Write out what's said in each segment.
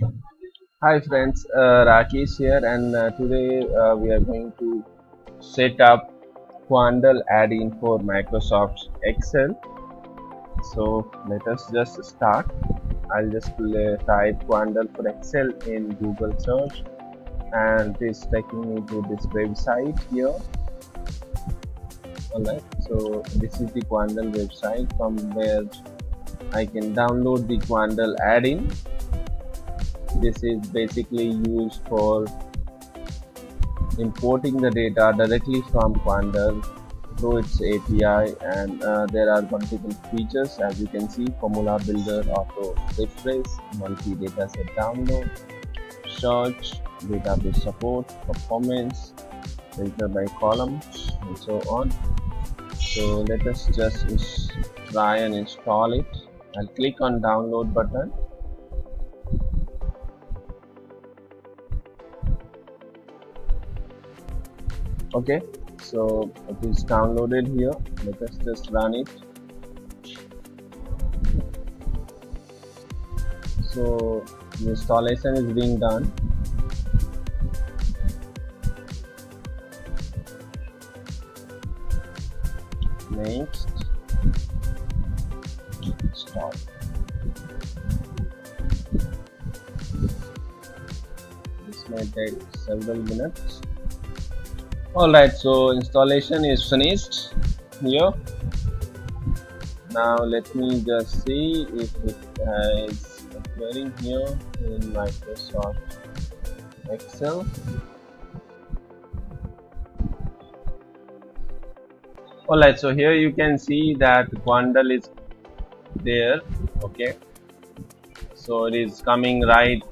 Hi friends, Rakesh here, and today we are going to set up Quandl add-in for Microsoft Excel. So let us just start. I'll just type Quandl for Excel in Google search, and it is taking me to this website here. Alright, so this is the Quandl website from where I can download the Quandl add-in. This is basically used for importing the data directly from Quandl through its API, and there are multiple features as you can see: formula builder, auto refresh, multi dataset download, search, database support, performance, filter by column, and so on. So let us just try and install it. I'll click on download button. Okay, so it is downloaded here. Let us just run it. So the installation is being done. Next, start. This may take several minutes. Alright, so installation is finished here. Now let me just see if it is appearing here in Microsoft Excel. Alright, so here you can see that Quandl is there. Okay, so it is coming right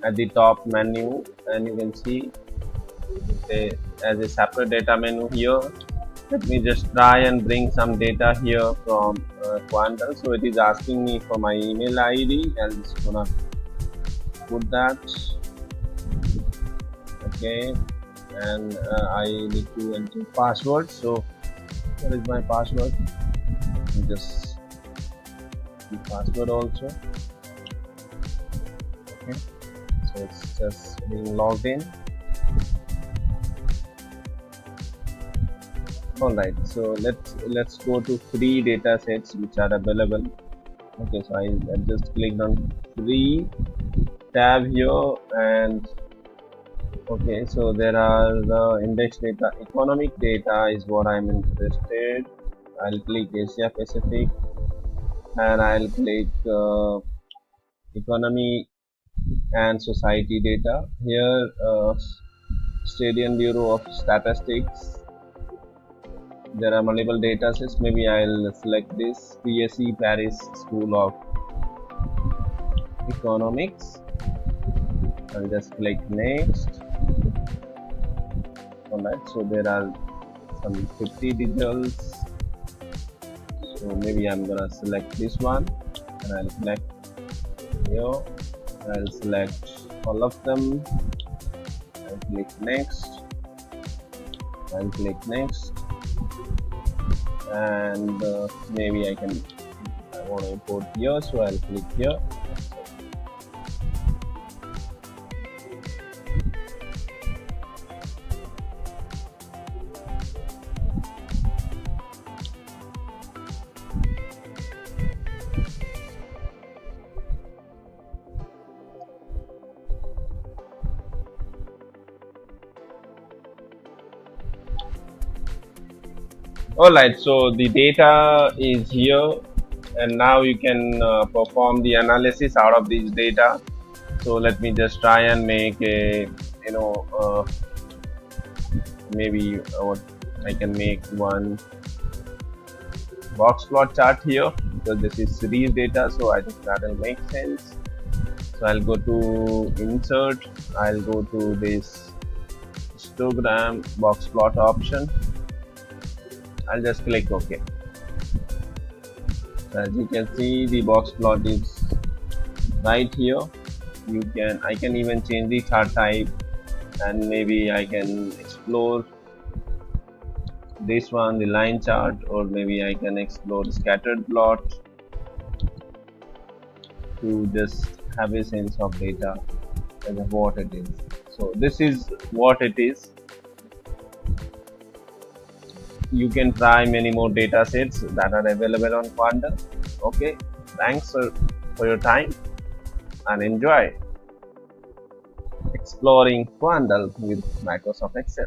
at the top menu, and you can see as a separate data menu here. Let me just try and bring some data here from Quandl. So it is asking me for my email ID. I'm just gonna put that. Okay, and I need to enter password. So what is my password? Let me just the password also. Okay, so it's just being logged in. Alright, so let's go to free data sets which are available. Okay, so I just clicked on free tab here, and okay, so there are the index data. Economic data is what I'm interested. I'll click Asia Pacific, and I'll click economy and society data. Here, Stadium Bureau of Statistics. There are multiple data sets. Maybe I'll select this PSE Paris School of Economics. I'll just click next. Alright, so there are some 50 results. So maybe I'm gonna select this one, and I'll select here. I'll select all of them. I'll click next. I'll click next, and maybe I want to import here, so I'll click here. Alright, so the data is here, and now you can perform the analysis out of these data. So let me just try and make a maybe what I can make one box plot chart here, because this is series data, so I think that will make sense. So I'll go to insert, I'll go to this histogram box plot option. I'll just click OK. So as you can see, the box plot is right here. I can even change the chart type, and maybe I can explore this one, the line chart, or maybe I can explore the scattered plot to just have a sense of data as what it is. So this is what it is. You can try many more data sets that are available on Quandl. Okay, thanks for your time and enjoy exploring Quandl with Microsoft Excel.